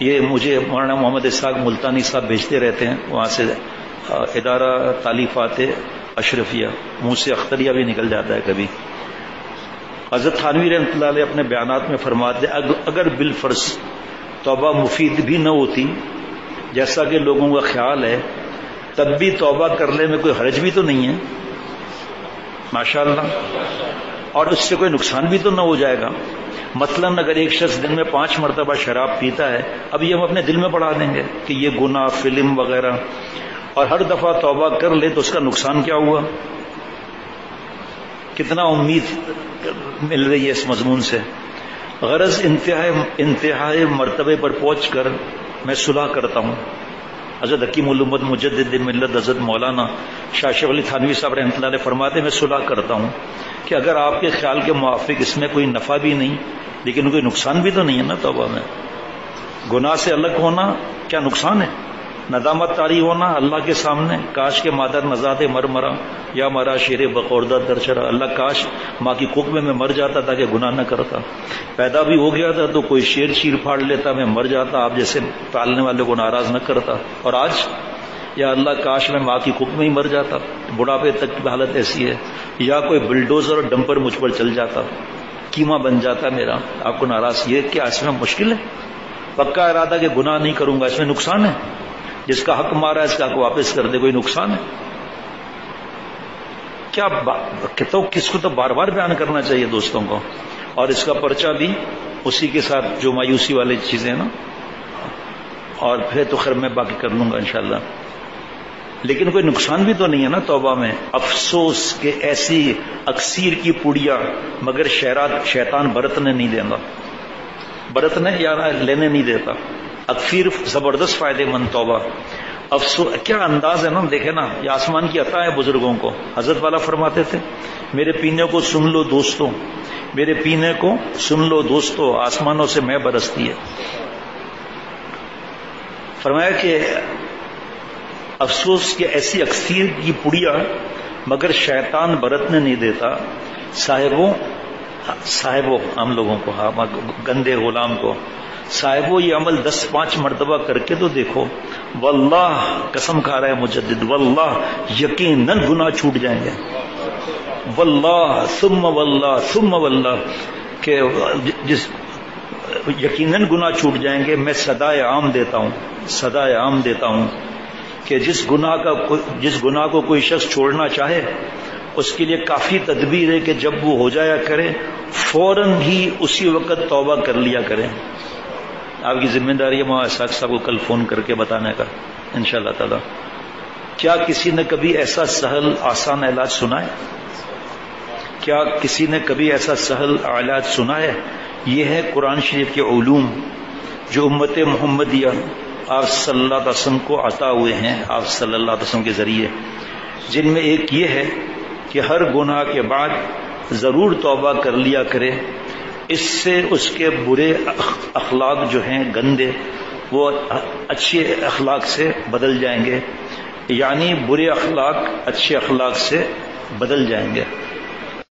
یہ مجھے مولانا محمد اسحاق ملتانی صاحب بھیجتے رہتے ہیں وہاں سے، ادارہ تالیفات اشرفیہ، منہ سے اختریہ بھی نکل جاتا ہے کبھی۔ حضرت تھانوی رحمۃ اللہ علیہ اپنے بیانات میں فرماتے ہیں اگر بالفرض توبہ مفید بھی نہ ہوتی جیسا کہ لوگوں کا خیال ہے، تب بھی توبہ کرنے میں کوئی حرج بھی تو نہیں ہے، ماشاءاللہ، اور اس سے کوئی نقصان بھی تو نہ ہو جائے گا۔ مثلا اگر ایک شخص دن میں 5 مرتبہ شراب پیتا ہے، اب یہ ہم اپنے دل میں پڑھا دیں گے کہ یہ گناہ، فلم وغیرہ، اور ہر دفعہ توبہ کر لے تو اس کا نقصان کیا ہوا؟ کتنا امید مل رہی ہے اس مضمون سے۔ غرض انتہائی مرتبے پر پہنچ کر میں صلح کرتا ہوں۔ حضرت حکیم الامت مجدد ملت حضرت مولانا شاہ شیخ علی تھانوی صاحب رحمۃ اللہ علیہ فرماتے ہیں میں صلح کرتا ہوں کہ اگر آپ کے خیال کے موافق اس میں کوئی نفع بھی نہیں لیکن کوئی نقصان بھی تو نہیں ہے نا توبہ میں۔ گناہ سے الگ ہونا کیا نقصان ہے؟ ندامت طاری ہونا اللہ کے سامنے، کاش کے مادر نزاد مر مرا یا مرا شیر بخوردہ درچرا، اللہ کاش ماں کی کوکھ میں مر جاتا تھا کہ گناہ نہ کرتا، پیدا بھی ہو گیا تھا تو کوئی شیر چیر پھاڑ لیتا، میں مر جاتا، آپ جیسے پالنے والے کو ناراض نہ کرتا، اور آج یا اللہ کاش میں ماں کی کوکھ میں ہی مر جاتا، بڑھاپے تک کی حالت ایسی ہے، یا کوئی بلڈوزر اور ڈمپر مجھ پر چل جاتا، کیما بن جاتا میرا، آپ کو ناراض، یہ کیا اس میں مشکل ہے؟ پکا ارادہ کہ گناہ نہیں کروں گا، اس میں نقصان ہے؟ جس کا حق مارا ہے اس کا حق واپس کر دے، کوئی نقصان ہے کیا؟ تو کس کو تو بار بار بیان کرنا چاہیے دوستوں کو، اور اس کا پرچہ بھی اسی کے ساتھ جو مایوسی والی چیزیں نا، اور پھر تو خیر میں باقی کر لوں گا انشاءاللہ۔ لیکن کوئی نقصان بھی تو نہیں ہے نا توبہ میں۔ افسوس کہ ایسی اکثیر کی پڑیا مگر شیطان برتنے نہیں دیتا، برتنے یا لینے نہیں دیتا۔ اکثیر زبردست فائدے مند توبہ، افسوس کیا انداز ہے نا، دیکھیں نا، یہ آسمان کی عطا ہے بزرگوں کو۔ حضرت والا فرماتے تھے میرے پینے کو سن لو دوستوں، میرے پینے کو سن لو دوستوں، آسمانوں سے میں برستی ہے۔ فرمایا کہ افسوس کہ ایسی اکثیر کی پڑیا مگر شیطان برتنے نہیں دیتا۔ صاحبوں ہم لوگوں کو، گندے غلام کو، صاحبوں یہ عمل 10-5 مرتبہ کر کے تو دیکھو، واللہ قسم کھا رہا ہے مجدد، واللہ یقیناً گناہ چھوٹ جائیں گے، واللہ ثم واللہ ثم واللہ، کہ جس یقیناً گناہ چھوٹ جائیں گے۔ میں صدائے عام دیتا ہوں، صدائے عام دیتا ہوں کہ جس گناہ کو کوئی شخص چھوڑنا چاہے اس کے لیے کافی تدبیر ہے کہ جب وہ ہو جایا کرے فوراً ہی اسی وقت توبہ کر لیا کرے۔ آپ کی ذمہ داری ہے مولانا اسحاق صاحب کو کل فون کر کے بتانے کا انشاءاللہ تعالی۔ کیا کسی نے کبھی ایسا سہل آسان علاج سنا ہے؟ کیا کسی نے کبھی ایسا سہل علاج سنا ہے؟ یہ ہے قرآن شریف کے علوم جو امت محمدیہ آپ صلی اللہ علیہ وسلم کو عطا ہوئے ہیں، آپ صلی اللہ علیہ وسلم کے ذریعے، جن میں ایک یہ ہے کہ ہر گناہ کے بعد ضرور توبہ کر لیا کرے، اس سے اس کے برے اخلاق جو ہیں گندے وہ اچھے اخلاق سے بدل جائیں گے، یعنی برے اخلاق اچھے اخلاق سے بدل جائیں گے۔